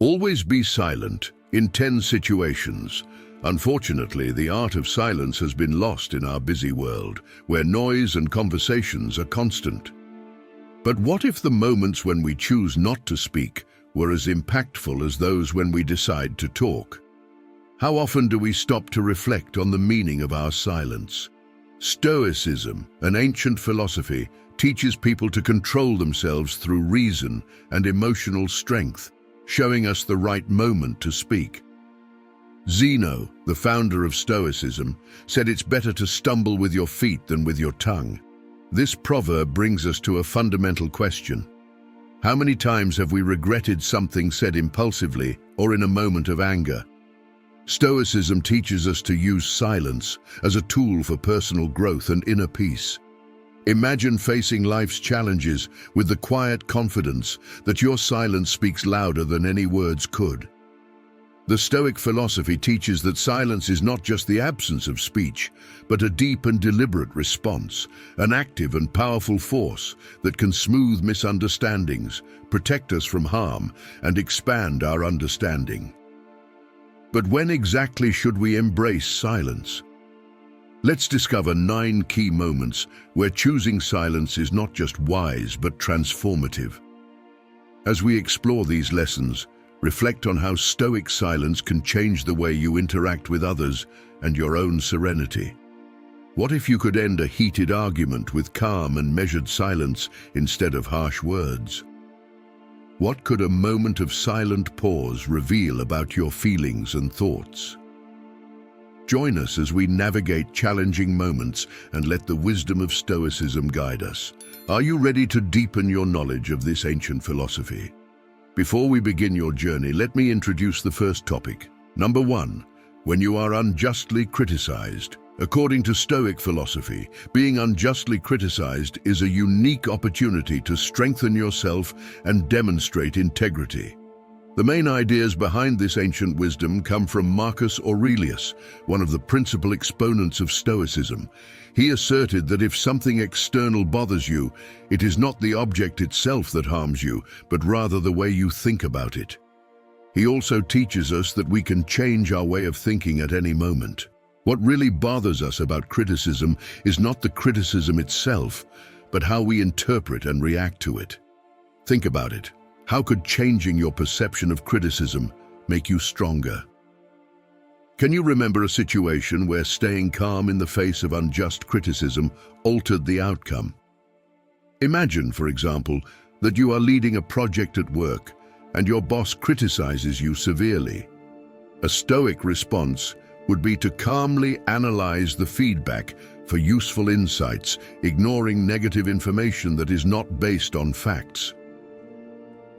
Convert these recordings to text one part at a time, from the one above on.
Always be silent in 10 situations. Unfortunately, the art of silence has been lost in our busy world, where noise and conversations are constant. But what if the moments when we choose not to speak were as impactful as those when we decide to talk? How often do we stop to reflect on the meaning of our silence? Stoicism, an ancient philosophy, teaches people to control themselves through reason and emotional strength, showing us the right moment to speak. Zeno, the founder of Stoicism, said it's better to stumble with your feet than with your tongue. This proverb brings us to a fundamental question. How many times have we regretted something said impulsively or in a moment of anger? Stoicism teaches us to use silence as a tool for personal growth and inner peace. Imagine facing life's challenges with the quiet confidence that your silence speaks louder than any words could. The Stoic philosophy teaches that silence is not just the absence of speech, but a deep and deliberate response, an active and powerful force that can smooth misunderstandings, protect us from harm, and expand our understanding. But when exactly should we embrace silence? Let's discover 9 key moments where choosing silence is not just wise but transformative. As we explore these lessons, reflect on how Stoic silence can change the way you interact with others and your own serenity. What if you could end a heated argument with calm and measured silence instead of harsh words? What could a moment of silent pause reveal about your feelings and thoughts? Join us as we navigate challenging moments and let the wisdom of Stoicism guide us. Are you ready to deepen your knowledge of this ancient philosophy? Before we begin your journey, let me introduce the first topic. Number 1, when you are unjustly criticized. According to Stoic philosophy, being unjustly criticized is a unique opportunity to strengthen yourself and demonstrate integrity. The main ideas behind this ancient wisdom come from Marcus Aurelius, one of the principal exponents of Stoicism. He asserted that if something external bothers you, it is not the object itself that harms you, but rather the way you think about it. He also teaches us that we can change our way of thinking at any moment. What really bothers us about criticism is not the criticism itself, but how we interpret and react to it. Think about it. How could changing your perception of criticism make you stronger? Can you remember a situation where staying calm in the face of unjust criticism altered the outcome? Imagine, for example, that you are leading a project at work and your boss criticizes you severely. A Stoic response would be to calmly analyze the feedback for useful insights, ignoring negative information that is not based on facts.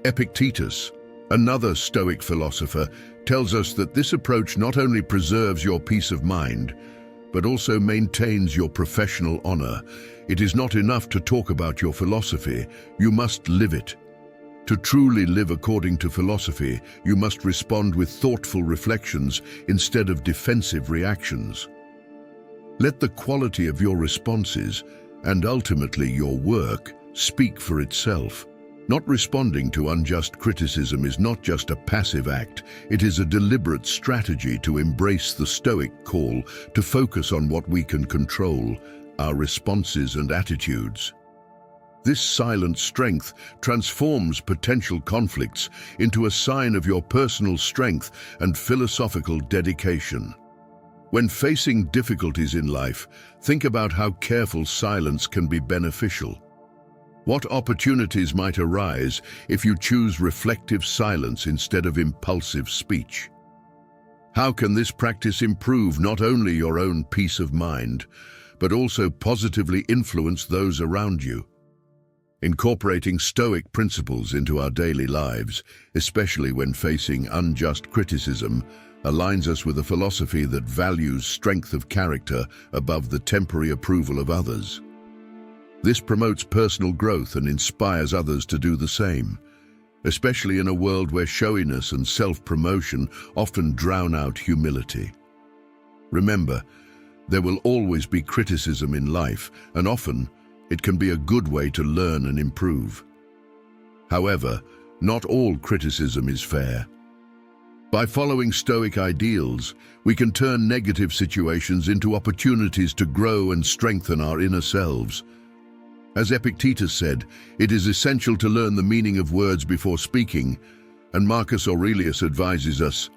Epictetus, another Stoic philosopher, tells us that this approach not only preserves your peace of mind, but also maintains your professional honor. It is not enough to talk about your philosophy, you must live it. To truly live according to philosophy, you must respond with thoughtful reflections instead of defensive reactions. Let the quality of your responses, and ultimately your work, speak for itself. Not responding to unjust criticism is not just a passive act, it is a deliberate strategy to embrace the Stoic call to focus on what we can control, our responses and attitudes. This silent strength transforms potential conflicts into a sign of your personal strength and philosophical dedication. When facing difficulties in life, think about how careful silence can be beneficial. What opportunities might arise if you choose reflective silence instead of impulsive speech? How can this practice improve not only your own peace of mind, but also positively influence those around you? Incorporating Stoic principles into our daily lives, especially when facing unjust criticism, aligns us with a philosophy that values strength of character above the temporary approval of others. This promotes personal growth and inspires others to do the same, especially in a world where showiness and self-promotion often drown out humility. Remember, there will always be criticism in life, and often it can be a good way to learn and improve. However, not all criticism is fair. By following Stoic ideals, we can turn negative situations into opportunities to grow and strengthen our inner selves. As Epictetus said, it is essential to learn the meaning of words before speaking, and Marcus Aurelius advises us,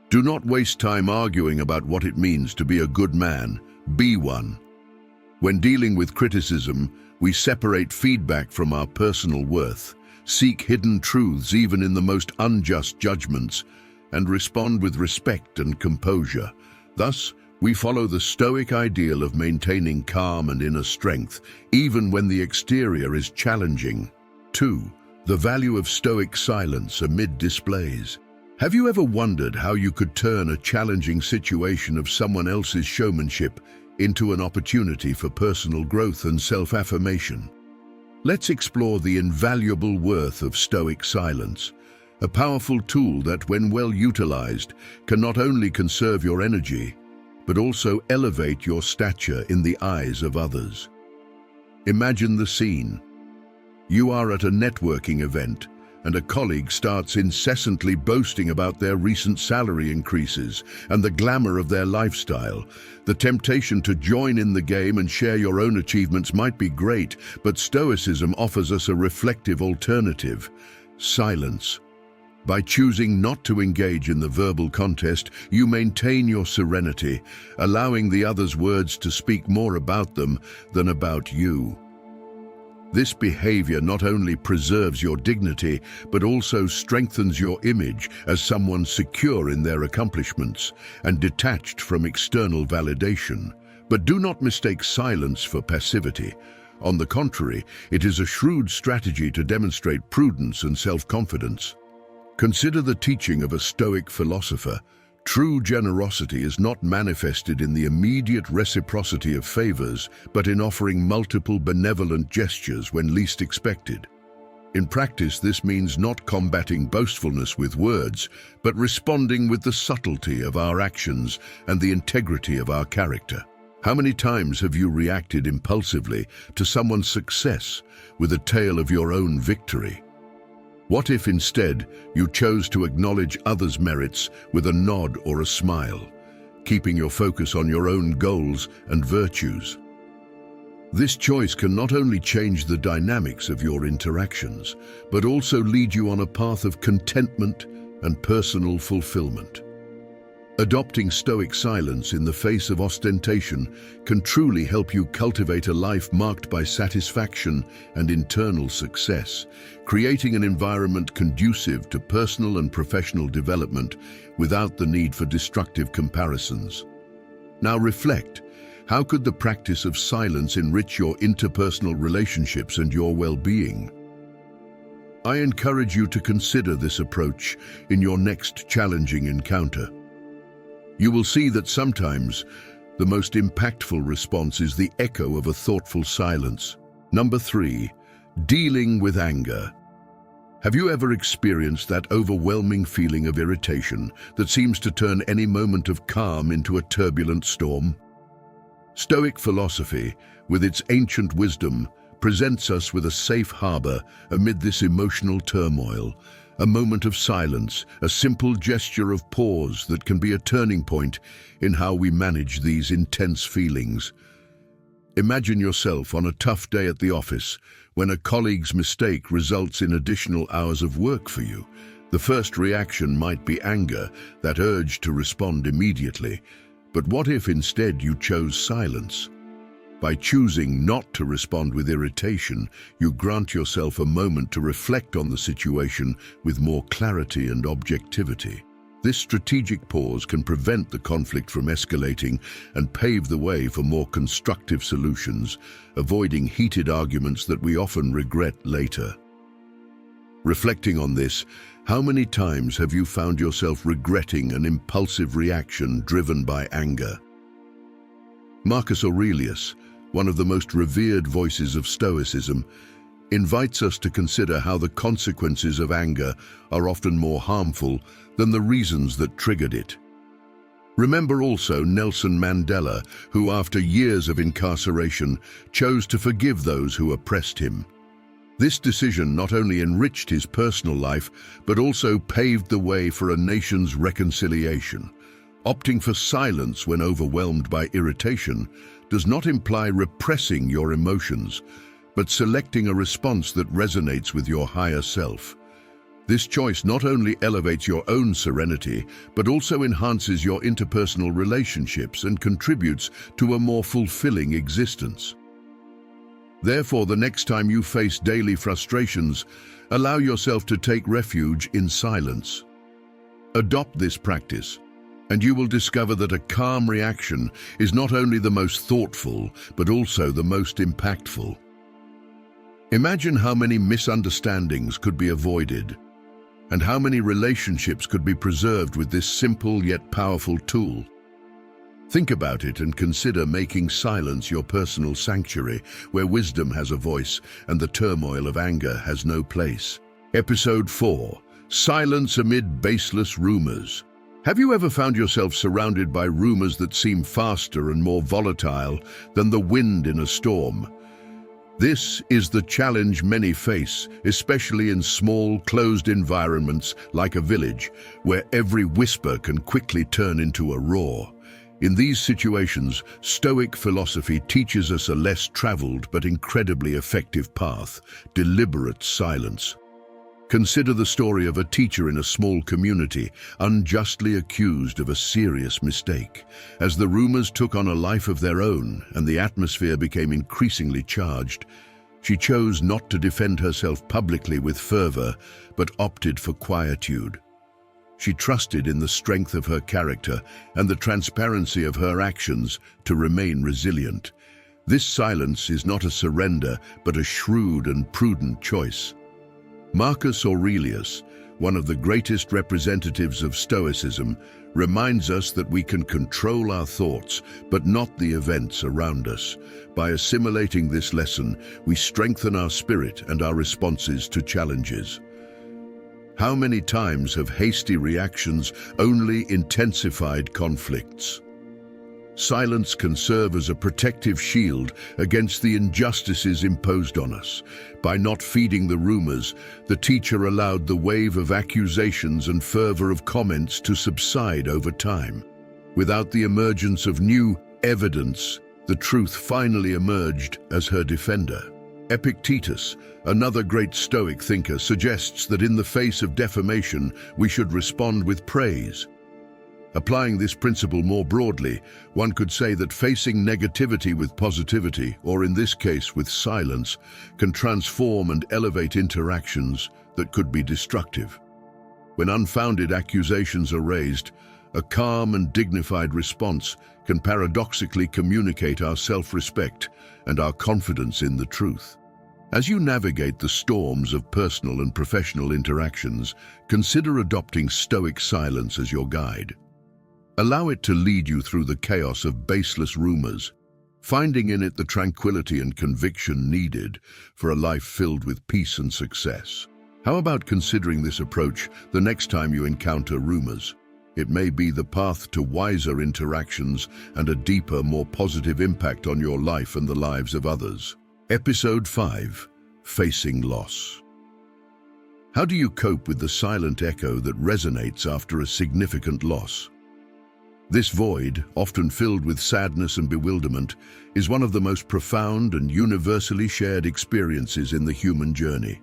do not waste time arguing about what it means to be a good man, be one. When dealing with criticism, we separate feedback from our personal worth, seek hidden truths even in the most unjust judgments, and respond with respect and composure. Thus, we follow the Stoic ideal of maintaining calm and inner strength, even when the exterior is challenging. 2. The value of Stoic silence amid displays. Have you ever wondered how you could turn a challenging situation of someone else's showmanship into an opportunity for personal growth and self-affirmation? Let's explore the invaluable worth of Stoic silence, a powerful tool that, when well utilized, can not only conserve your energy, but also elevate your stature in the eyes of others. Imagine the scene. You are at a networking event, and a colleague starts incessantly boasting about their recent salary increases and the glamour of their lifestyle. The temptation to join in the game and share your own achievements might be great, but Stoicism offers us a reflective alternative: silence. By choosing not to engage in the verbal contest, you maintain your serenity, allowing the other's words to speak more about them than about you. This behavior not only preserves your dignity, but also strengthens your image as someone secure in their accomplishments and detached from external validation. But do not mistake silence for passivity. On the contrary, it is a shrewd strategy to demonstrate prudence and self-confidence. Consider the teaching of a Stoic philosopher. True generosity is not manifested in the immediate reciprocity of favors, but in offering multiple benevolent gestures when least expected. In practice, this means not combating boastfulness with words, but responding with the subtlety of our actions and the integrity of our character. How many times have you reacted impulsively to someone's success with a tale of your own victory? What if instead you chose to acknowledge others' merits with a nod or a smile, keeping your focus on your own goals and virtues? This choice can not only change the dynamics of your interactions, but also lead you on a path of contentment and personal fulfillment. Adopting Stoic silence in the face of ostentation can truly help you cultivate a life marked by satisfaction and internal success, creating an environment conducive to personal and professional development without the need for destructive comparisons. Now reflect, how could the practice of silence enrich your interpersonal relationships and your well-being? I encourage you to consider this approach in your next challenging encounter. You will see that sometimes the most impactful response is the echo of a thoughtful silence. Number 3, dealing with anger. Have you ever experienced that overwhelming feeling of irritation that seems to turn any moment of calm into a turbulent storm? Stoic philosophy, with its ancient wisdom, presents us with a safe harbor amid this emotional turmoil. A moment of silence, a simple gesture of pause that can be a turning point in how we manage these intense feelings. Imagine yourself on a tough day at the office when a colleague's mistake results in additional hours of work for you. The first reaction might be anger, that urge to respond immediately. But what if instead you chose silence? By choosing not to respond with irritation, you grant yourself a moment to reflect on the situation with more clarity and objectivity. This strategic pause can prevent the conflict from escalating and pave the way for more constructive solutions, avoiding heated arguments that we often regret later. Reflecting on this, how many times have you found yourself regretting an impulsive reaction driven by anger? Marcus Aurelius, one of the most revered voices of Stoicism, invites us to consider how the consequences of anger are often more harmful than the reasons that triggered it. Remember also Nelson Mandela, who after years of incarceration chose to forgive those who oppressed him. This decision not only enriched his personal life, but also paved the way for a nation's reconciliation. Opting for silence when overwhelmed by irritation does not imply repressing your emotions, but selecting a response that resonates with your higher self. This choice not only elevates your own serenity, but also enhances your interpersonal relationships and contributes to a more fulfilling existence. Therefore, the next time you face daily frustrations, allow yourself to take refuge in silence. Adopt this practice, and you will discover that a calm reaction is not only the most thoughtful, but also the most impactful. Imagine how many misunderstandings could be avoided, and how many relationships could be preserved with this simple yet powerful tool. Think about it and consider making silence your personal sanctuary, where wisdom has a voice and the turmoil of anger has no place. Episode 4. Silence amid baseless rumors. Have you ever found yourself surrounded by rumors that seem faster and more volatile than the wind in a storm? This is the challenge many face, especially in small, closed environments like a village, where every whisper can quickly turn into a roar. In these situations, Stoic philosophy teaches us a less traveled but incredibly effective path: deliberate silence. Consider the story of a teacher in a small community, unjustly accused of a serious mistake. As the rumors took on a life of their own and the atmosphere became increasingly charged, she chose not to defend herself publicly with fervor, but opted for quietude. She trusted in the strength of her character and the transparency of her actions to remain resilient. This silence is not a surrender, but a shrewd and prudent choice. Marcus Aurelius, one of the greatest representatives of Stoicism, reminds us that we can control our thoughts, but not the events around us. By assimilating this lesson, we strengthen our spirit and our responses to challenges. How many times have hasty reactions only intensified conflicts? Silence can serve as a protective shield against the injustices imposed on us. By not feeding the rumors, the teacher allowed the wave of accusations and fervor of comments to subside over time. Without the emergence of new evidence, the truth finally emerged as her defender. Epictetus, another great Stoic thinker, suggests that in the face of defamation, we should respond with praise. Applying this principle more broadly, one could say that facing negativity with positivity, or in this case with silence, can transform and elevate interactions that could be destructive. When unfounded accusations are raised, a calm and dignified response can paradoxically communicate our self-respect and our confidence in the truth. As you navigate the storms of personal and professional interactions, consider adopting Stoic silence as your guide. Allow it to lead you through the chaos of baseless rumors, finding in it the tranquility and conviction needed for a life filled with peace and success. How about considering this approach the next time you encounter rumors? It may be the path to wiser interactions and a deeper, more positive impact on your life and the lives of others. Episode 5. Facing loss. How do you cope with the silent echo that resonates after a significant loss? This void, often filled with sadness and bewilderment, is one of the most profound and universally shared experiences in the human journey.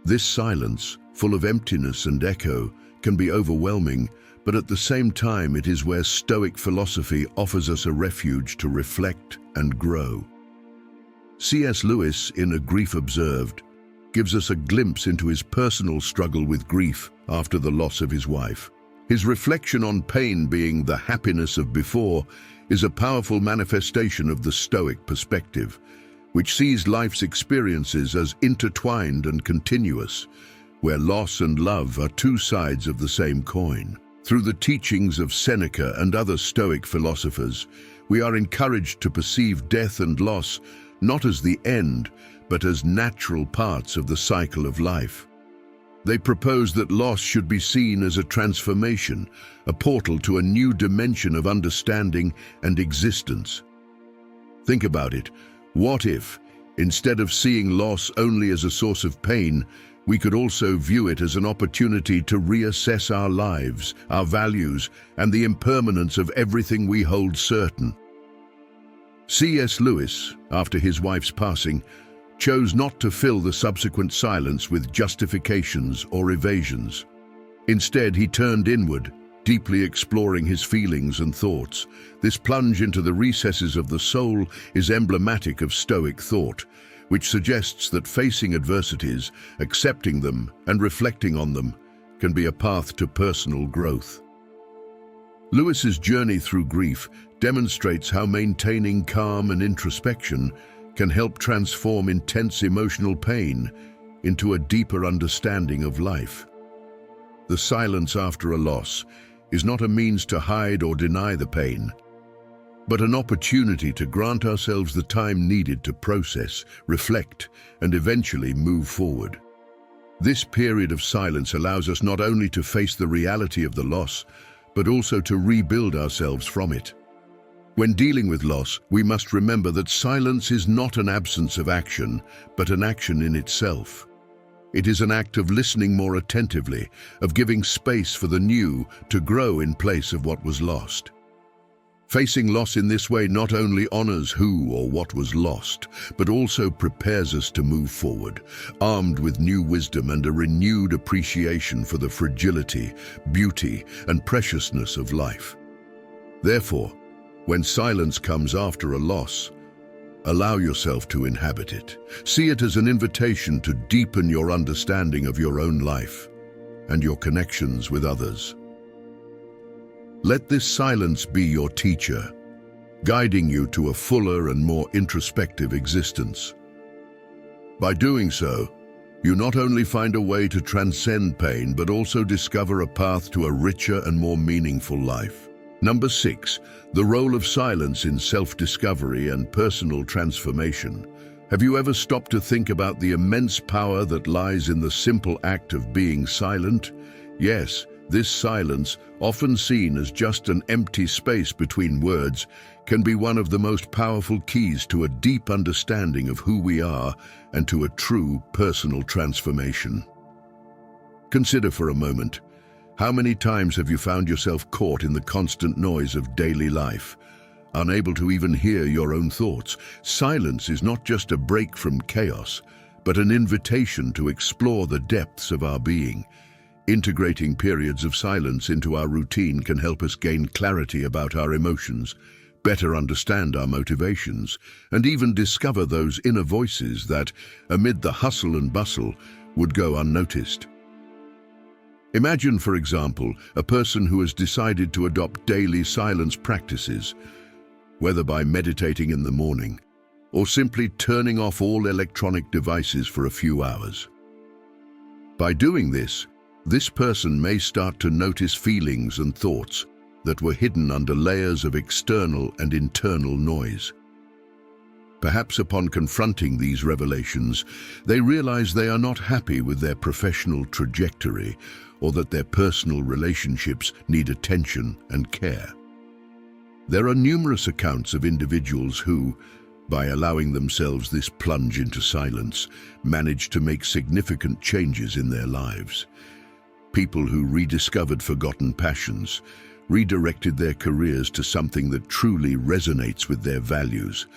This silence, full of emptiness and echo, can be overwhelming, but at the same time it is where Stoic philosophy offers us a refuge to reflect and grow. C.S. Lewis, in A Grief Observed, gives us a glimpse into his personal struggle with grief after the loss of his wife. His reflection on pain being the happiness of before is a powerful manifestation of the Stoic perspective, which sees life's experiences as intertwined and continuous, where loss and love are two sides of the same coin. Through the teachings of Seneca and other Stoic philosophers, we are encouraged to perceive death and loss not as the end, but as natural parts of the cycle of life. They propose that loss should be seen as a transformation, a portal to a new dimension of understanding and existence. Think about it. What if, Instead of seeing loss only as a source of pain, we could also view it as an opportunity to reassess our lives, our values, and the impermanence of everything we hold certain. C.S. Lewis, after his wife's passing, chose not to fill the subsequent silence with justifications or evasions. Instead, he turned inward, deeply exploring his feelings and thoughts. This plunge into the recesses of the soul is emblematic of Stoic thought, which suggests that facing adversities, accepting them, and reflecting on them can be a path to personal growth. Lewis's journey through grief demonstrates how maintaining calm and introspection can help transform intense emotional pain into a deeper understanding of life. The silence after a loss is not a means to hide or deny the pain, but an opportunity to grant ourselves the time needed to process, reflect, and eventually move forward. This period of silence allows us not only to face the reality of the loss, but also to rebuild ourselves from it. When dealing with loss, we must remember that silence is not an absence of action, but an action in itself. It is an act of listening more attentively, of giving space for the new to grow in place of what was lost. Facing loss in this way not only honors who or what was lost, but also prepares us to move forward, armed with new wisdom and a renewed appreciation for the fragility, beauty, and preciousness of life. Therefore, when silence comes after a loss, allow yourself to inhabit it. See it as an invitation to deepen your understanding of your own life and your connections with others. Let this silence be your teacher, guiding you to a fuller and more introspective existence. By doing so, you not only find a way to transcend pain, but also discover a path to a richer and more meaningful life. Number 6, the role of silence in self-discovery and personal transformation. Have you ever stopped to think about the immense power that lies in the simple act of being silent? Yes, this silence, often seen as just an empty space between words, can be one of the most powerful keys to a deep understanding of who we are and to a true personal transformation. Consider for a moment, how many times have you found yourself caught in the constant noise of daily life, unable to even hear your own thoughts? Silence is not just a break from chaos, but an invitation to explore the depths of our being. Integrating periods of silence into our routine can help us gain clarity about our emotions, better understand our motivations, and even discover those inner voices that, amid the hustle and bustle, would go unnoticed. Imagine, for example, a person who has decided to adopt daily silence practices, whether by meditating in the morning or simply turning off all electronic devices for a few hours. By doing this person may start to notice feelings and thoughts that were hidden under layers of external and internal noise. Perhaps upon confronting these revelations, they realize they are not happy with their professional trajectory or that their personal relationships need attention and care. There are numerous accounts of individuals who, by allowing themselves this plunge into silence, manage to make significant changes in their lives. People who rediscovered forgotten passions, redirected their careers to something that truly resonates with their values,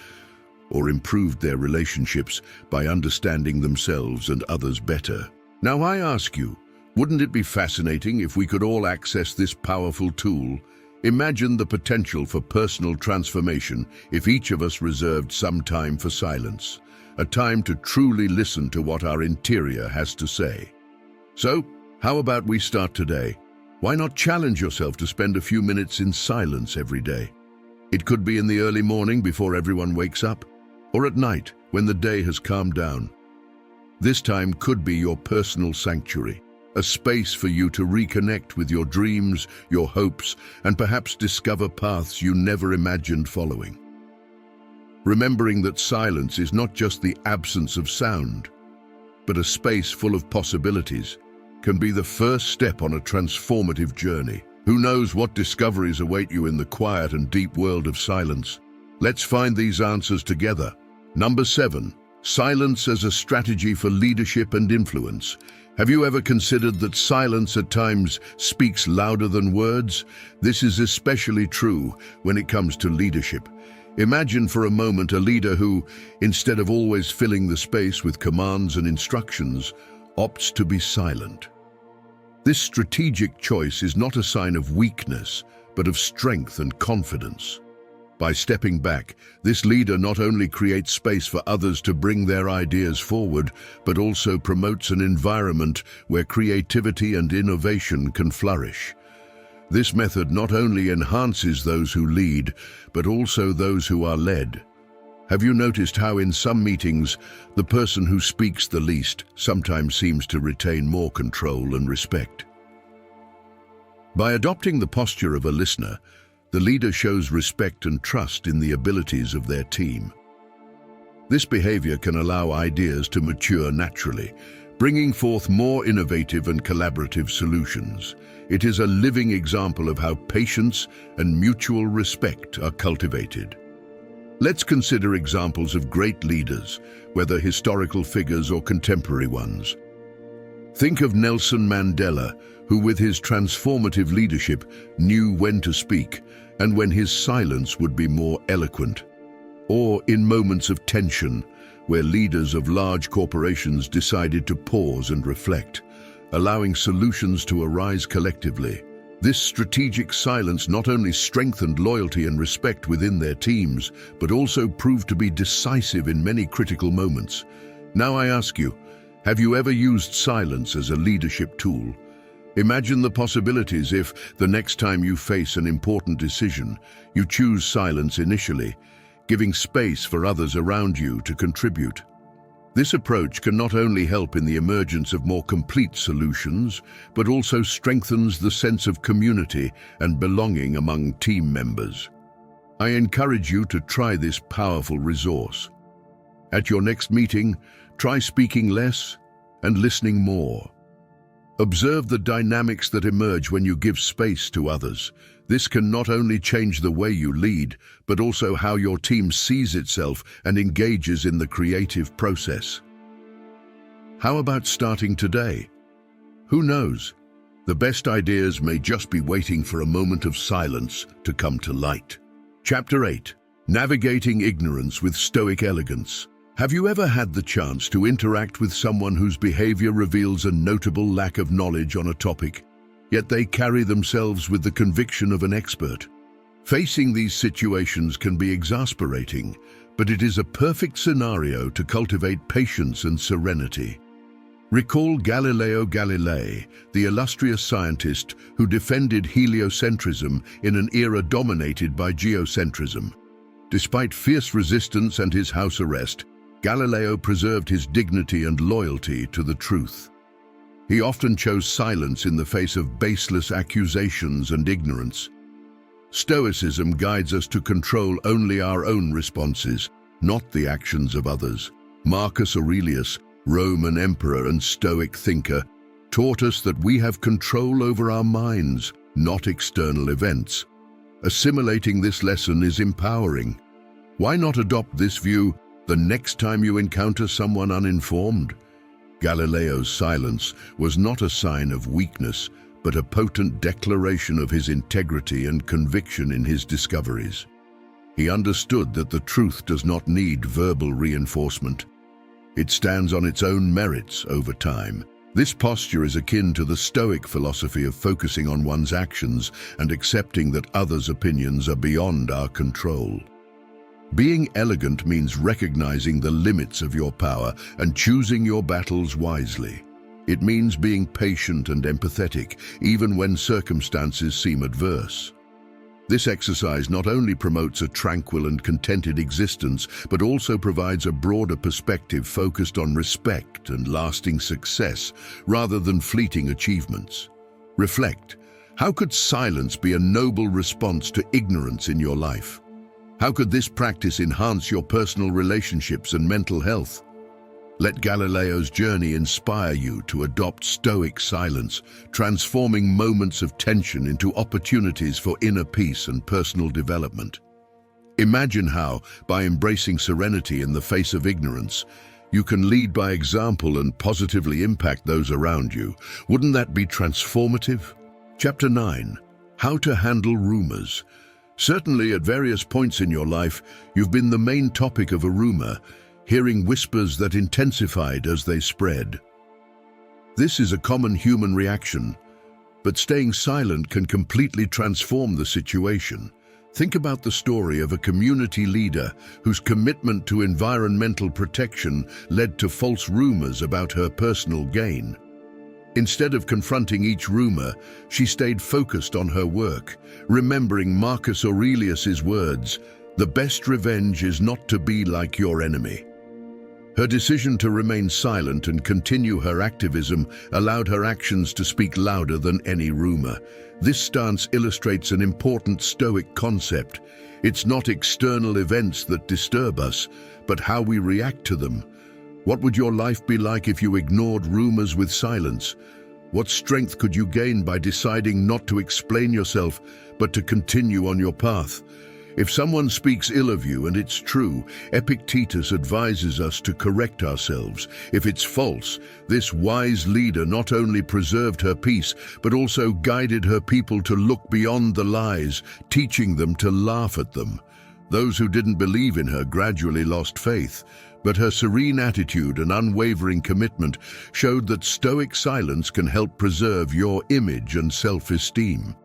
or improved their relationships by understanding themselves and others better. Now I ask you, wouldn't it be fascinating if we could all access this powerful tool? Imagine the potential for personal transformation if each of us reserved some time for silence, a time to truly listen to what our interior has to say. So, how about we start today? Why not challenge yourself to spend a few minutes in silence every day? It could be in the early morning before everyone wakes up, or at night when the day has calmed down. This time could be your personal sanctuary, a space for you to reconnect with your dreams, your hopes, and perhaps discover paths you never imagined following. Remembering that silence is not just the absence of sound, but a space full of possibilities, can be the first step on a transformative journey. Who knows what discoveries await you in the quiet and deep world of silence? Let's find these answers together. Number 7. Silence as a strategy for leadership and influence. Have you ever considered that silence at times speaks louder than words? This is especially true when it comes to leadership. Imagine for a moment a leader who, instead of always filling the space with commands and instructions, opts to be silent. This strategic choice is not a sign of weakness, but of strength and confidence. By stepping back, this leader not only creates space for others to bring their ideas forward, but also promotes an environment where creativity and innovation can flourish. This method not only enhances those who lead, but also those who are led. Have you noticed how in some meetings, the person who speaks the least sometimes seems to retain more control and respect? By adopting the posture of a listener, the leader shows respect and trust in the abilities of their team. This behavior can allow ideas to mature naturally, bringing forth more innovative and collaborative solutions. It is a living example of how patience and mutual respect are cultivated. Let's consider examples of great leaders, whether historical figures or contemporary ones. Think of Nelson Mandela, who with his transformative leadership knew when to speak and when his silence would be more eloquent. Or in moments of tension, where leaders of large corporations decided to pause and reflect, allowing solutions to arise collectively. This strategic silence not only strengthened loyalty and respect within their teams, but also proved to be decisive in many critical moments. Now I ask you, have you ever used silence as a leadership tool? Imagine the possibilities if, the next time you face an important decision, you choose silence initially, giving space for others around you to contribute. This approach can not only help in the emergence of more complete solutions, but also strengthens the sense of community and belonging among team members. I encourage you to try this powerful resource. At your next meeting, try speaking less and listening more. Observe the dynamics that emerge when you give space to others. This can not only change the way you lead, but also how your team sees itself and engages in the creative process. How about starting today? Who knows? The best ideas may just be waiting for a moment of silence to come to light. Chapter 8. Navigating Ignorance with Stoic Elegance. Have you ever had the chance to interact with someone whose behavior reveals a notable lack of knowledge on a topic, yet they carry themselves with the conviction of an expert? Facing these situations can be exasperating, but it is a perfect scenario to cultivate patience and serenity. Recall Galileo Galilei, the illustrious scientist who defended heliocentrism in an era dominated by geocentrism. Despite fierce resistance and his house arrest, Galileo preserved his dignity and loyalty to the truth. He often chose silence in the face of baseless accusations and ignorance. Stoicism guides us to control only our own responses, not the actions of others. Marcus Aurelius, Roman emperor and Stoic thinker, taught us that we have control over our minds, not external events. Assimilating this lesson is empowering. Why not adopt this view the next time you encounter someone uninformed? Galileo's silence was not a sign of weakness, but a potent declaration of his integrity and conviction in his discoveries. He understood that the truth does not need verbal reinforcement. It stands on its own merits over time. This posture is akin to the Stoic philosophy of focusing on one's actions and accepting that others' opinions are beyond our control. Being elegant means recognizing the limits of your power and choosing your battles wisely. It means being patient and empathetic, even when circumstances seem adverse. This exercise not only promotes a tranquil and contented existence, but also provides a broader perspective focused on respect and lasting success, rather than fleeting achievements. Reflect. How could silence be a noble response to ignorance in your life? How could this practice enhance your personal relationships and mental health? Let Galileo's journey inspire you to adopt Stoic silence, transforming moments of tension into opportunities for inner peace and personal development. Imagine how, by embracing serenity in the face of ignorance, You can lead by example and positively impact those around you. Wouldn't that be transformative? Chapter 9. How to handle rumors. Certainly, at various points in your life, you've been the main topic of a rumor, hearing whispers that intensified as they spread. This is a common human reaction, but staying silent can completely transform the situation. Think about the story of a community leader whose commitment to environmental protection led to false rumors about her personal gain. Instead of confronting each rumor, she stayed focused on her work, remembering Marcus Aurelius's words, "The best revenge is not to be like your enemy." Her decision to remain silent and continue her activism allowed her actions to speak louder than any rumor. This stance illustrates an important Stoic concept. It's not external events that disturb us, but how we react to them. What would your life be like if you ignored rumors with silence? What strength could you gain by deciding not to explain yourself, but to continue on your path? If someone speaks ill of you and it's true, Epictetus advises us to correct ourselves. If it's false, this wise leader not only preserved her peace, but also guided her people to look beyond the lies, teaching them to laugh at them. Those who didn't believe in her gradually lost faith, but her serene attitude and unwavering commitment showed that Stoic silence can help preserve your image and self-esteem.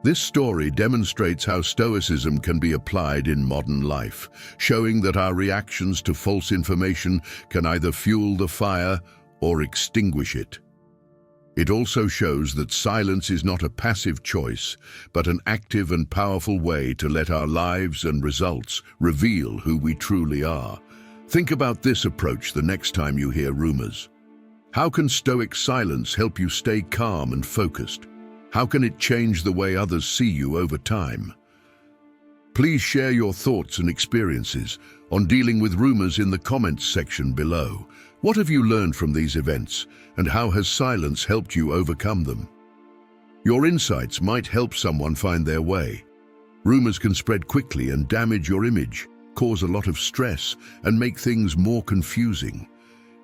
This story demonstrates how Stoicism can be applied in modern life, showing that our reactions to false information can either fuel the fire or extinguish it. It also shows that silence is not a passive choice, but an active and powerful way to let our lives and results reveal who we truly are. Think about this approach the next time you hear rumors. How can Stoic silence help you stay calm and focused? How can it change the way others see you over time? Please share your thoughts and experiences on dealing with rumors in the comments section below. What have you learned from these events, and how has silence helped you overcome them? Your insights might help someone find their way. Rumors can spread quickly and damage your image, cause a lot of stress, and make things more confusing.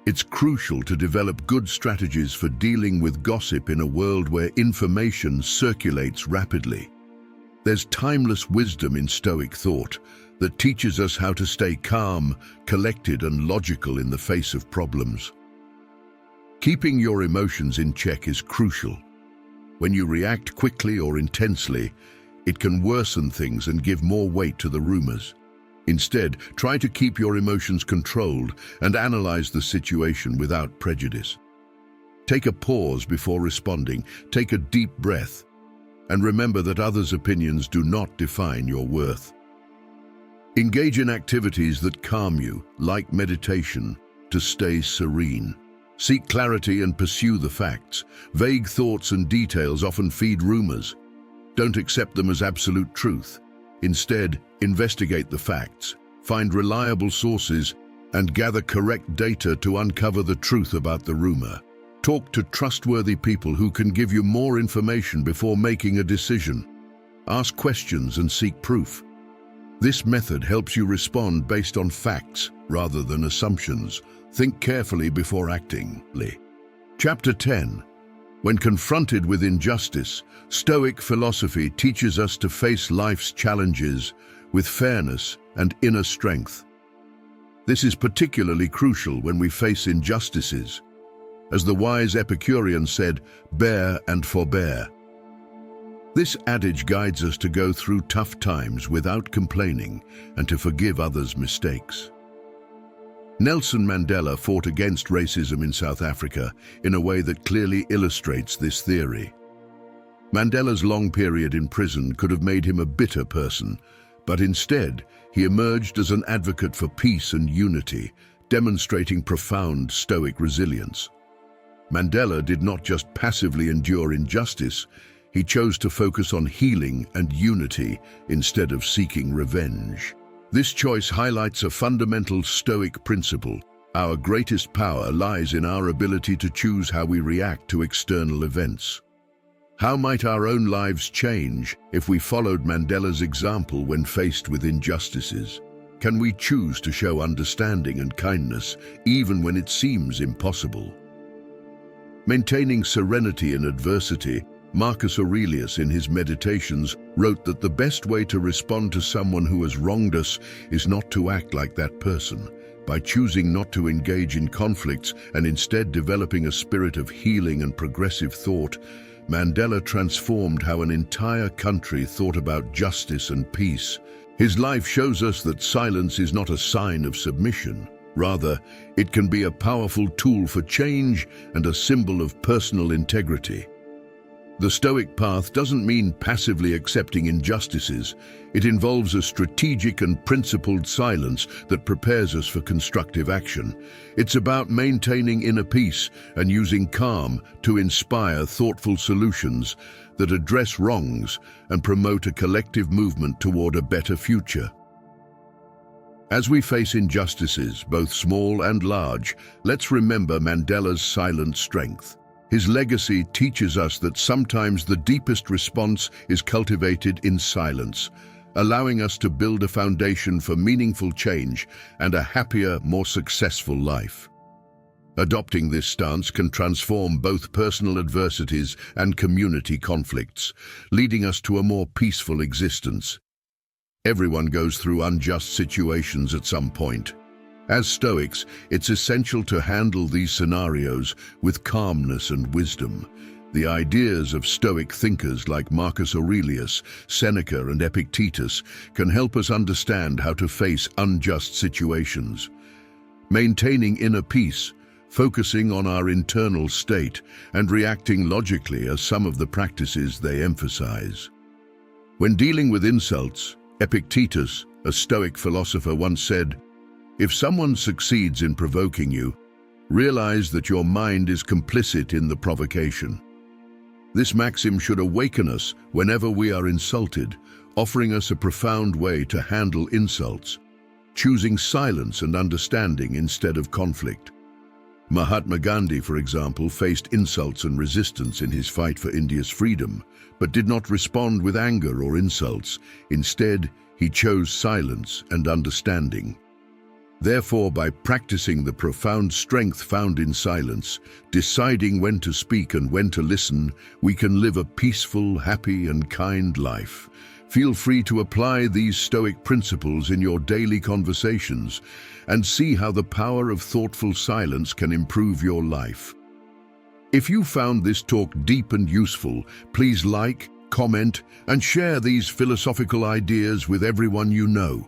It's crucial to develop good strategies for dealing with gossip in a world where information circulates rapidly. There's timeless wisdom in Stoic thought that teaches us how to stay calm, collected, and logical in the face of problems. Keeping your emotions in check is crucial. When you react quickly or intensely, it can worsen things and give more weight to the rumors. Instead, try to keep your emotions controlled and analyze the situation without prejudice. Take a pause before responding, take a deep breath, and remember that others' opinions do not define your worth. Engage in activities that calm you, like meditation, to stay serene. Seek clarity and pursue the facts. Vague thoughts and details often feed rumors. Don't accept them as absolute truth. Instead, investigate the facts, find reliable sources, and gather correct data to uncover the truth about the rumor. Talk to trustworthy people who can give you more information before making a decision. Ask questions and seek proof. This method helps you respond based on facts rather than assumptions. Think carefully before acting. Chapter 10. When confronted with injustice, Stoic philosophy teaches us to face life's challenges with fairness and inner strength. This is particularly crucial when we face injustices. As the wise Epicurean said, "Bear and forbear." This adage guides us to go through tough times without complaining and to forgive others' mistakes. Nelson Mandela fought against racism in South Africa in a way that clearly illustrates this theory. Mandela's long period in prison could have made him a bitter person, but instead, he emerged as an advocate for peace and unity, demonstrating profound Stoic resilience. Mandela did not just passively endure injustice, he chose to focus on healing and unity instead of seeking revenge. This choice highlights a fundamental Stoic principle. Our greatest power lies in our ability to choose how we react to external events. How might our own lives change if we followed Mandela's example when faced with injustices? Can we choose to show understanding and kindness even when it seems impossible? Maintaining serenity in adversity, Marcus Aurelius in his Meditations wrote that the best way to respond to someone who has wronged us is not to act like that person. By choosing not to engage in conflicts and instead developing a spirit of healing and progressive thought, Mandela transformed how an entire country thought about justice and peace. His life shows us that silence is not a sign of submission. Rather, it can be a powerful tool for change and a symbol of personal integrity. The Stoic path doesn't mean passively accepting injustices. It involves a strategic and principled silence that prepares us for constructive action. It's about maintaining inner peace and using calm to inspire thoughtful solutions that address wrongs and promote a collective movement toward a better future. As we face injustices, both small and large, let's remember Mandela's silent strength. His legacy teaches us that sometimes the deepest response is cultivated in silence, allowing us to build a foundation for meaningful change and a happier, more successful life. Adopting this stance can transform both personal adversities and community conflicts, leading us to a more peaceful existence. Everyone goes through unjust situations at some point. As Stoics, it's essential to handle these scenarios with calmness and wisdom. The ideas of Stoic thinkers like Marcus Aurelius, Seneca, and Epictetus can help us understand how to face unjust situations. Maintaining inner peace, focusing on our internal state, and reacting logically are some of the practices they emphasize. When dealing with insults, Epictetus, a Stoic philosopher, once said, "If someone succeeds in provoking you, realize that your mind is complicit in the provocation." This maxim should awaken us whenever we are insulted, offering us a profound way to handle insults, choosing silence and understanding instead of conflict. Mahatma Gandhi, for example, faced insults and resistance in his fight for India's freedom, but did not respond with anger or insults. Instead, he chose silence and understanding. Therefore, by practicing the profound strength found in silence, deciding when to speak and when to listen, we can live a peaceful, happy, and kind life. Feel free to apply these Stoic principles in your daily conversations and see how the power of thoughtful silence can improve your life. If you found this talk deep and useful, please like, comment, and share these philosophical ideas with everyone you know.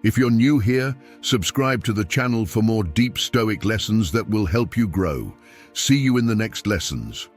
If you're new here, subscribe to the channel for more deep Stoic lessons that will help you grow. See you in the next lessons.